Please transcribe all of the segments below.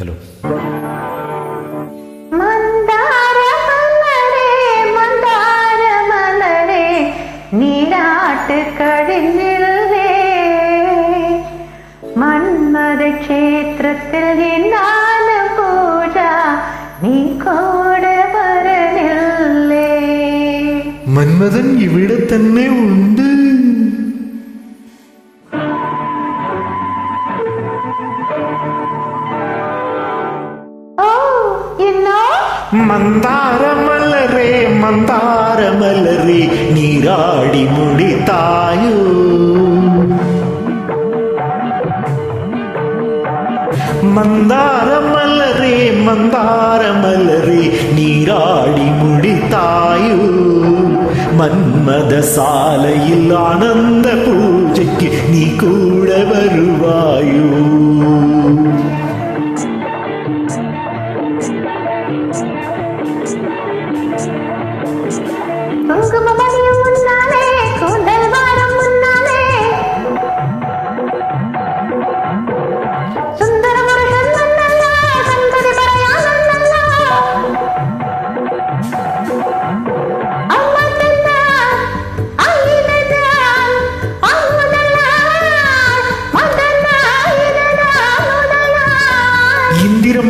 Hello. നീരാട്ട് കഴിഞ്ഞില്ലേ മന്മഥ ക്ഷേത്രത്തിൽ നിന്നാണ് പൂജ നീ കൂടെ വരണില്ലേ. മന്മഥൻ ഇവിടെ തന്നെ ഉണ്ട്. മന്ദാരമലരേ മന്ദാരമലരേ നീരാടി മുടി തായോ. മന്ദാരമലരേ മന്ദാരമലരേ നീരാടി മുടി തായോ. മന്മഥശാലയിൽ ആനന്ദ പൂജയ്ക്ക് നീ കൂടെ വരുവായോ.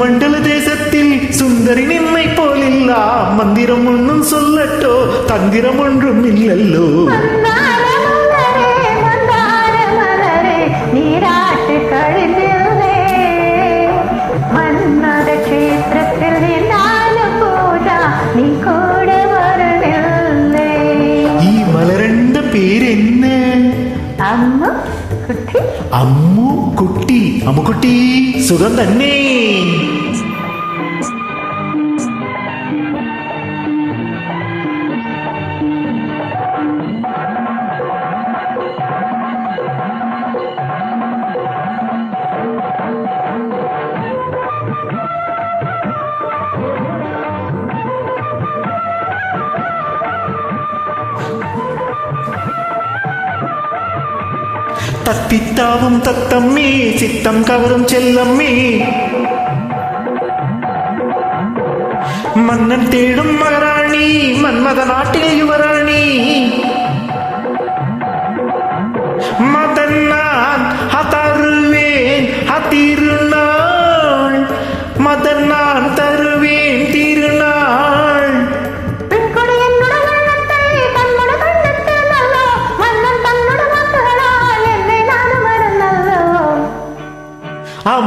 மண்டல தேசத்தில் சுந்தரி நின்னை போலில்ல மந்திரம் ஒன்றும் சொல்லட்டோ தந்திரம் ஒன்றும் இல்லல்லோ. நீராட்டு கழிந்தே மன்மத க்ஷேத்திரத்தில் நின்னாலும் பூஜா நீ கூட வரவில்லை. ഈ മലരന്റെ പേരെന്നെ? അമ്മു കുട്ടി. അമ്മു കുട്ടി. അമ്മുക്കുട്ടി സുഖം തന്നെ. തത്തിത്താവും തത്തമ്മേ ചിത്തം കവറും ചെല്ലമ്മേ മന്നൻ തേടും മഹാറാണി മന്മഥ നാട്ടിലെ യുവറാണി. മദൻ ഞാൻ തരുവേൻ തിരുനാൾ മദൻ ഞാൻ തരുവേൻ തിരുനാൾ.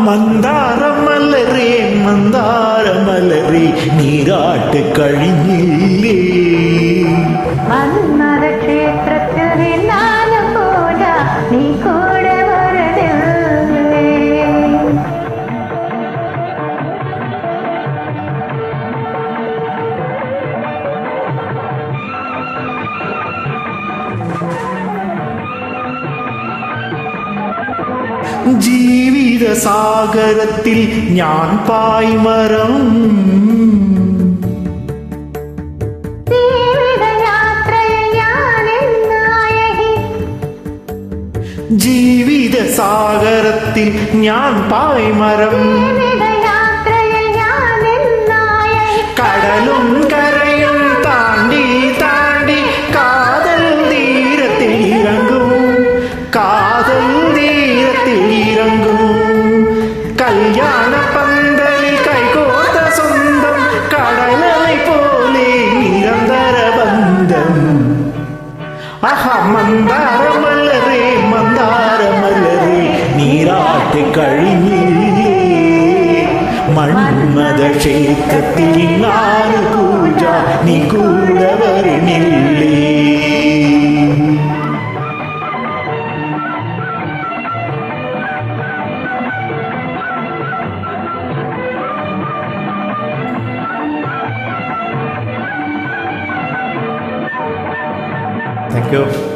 മന്ദാരമലരേ മന്ദാരമലരേ നീരാട്ട് കഴിഞ്ഞില്ലേ മന്മഥ ക്ഷേത്രത്തിൽ നിന്നാലും പൂജ നീ കൂടെ വരണില്ലേ. ജീവിത സാഗരത്തിൽ ഞാൻ പായ്മരം ജീവിത സാഗരത്തിൽ ഞാൻ പായ്മരം. കടലും കരയും താണ്ടി താണ്ടി കാതൽ തീരത്തിൽ ഇറങ്ങും കാതൽ തീരത്തിൽ ഇറങ്ങും. കല്യാണ പന്തലിൽ കൈകോർത്ത സ്വന്തം കടലൈ പോലെ നിരന്തര ബന്ധം. ആഹാ മന്ദാരമലരേ മന്ദാരമലരേ നീരാട്ട് കഴിഞ്ഞില്ലേ മന്മഥ ക്ഷേത്രത്തിൽ നാല് പൂജ നീ കൂടെ വരണില്ലേ. Thank you.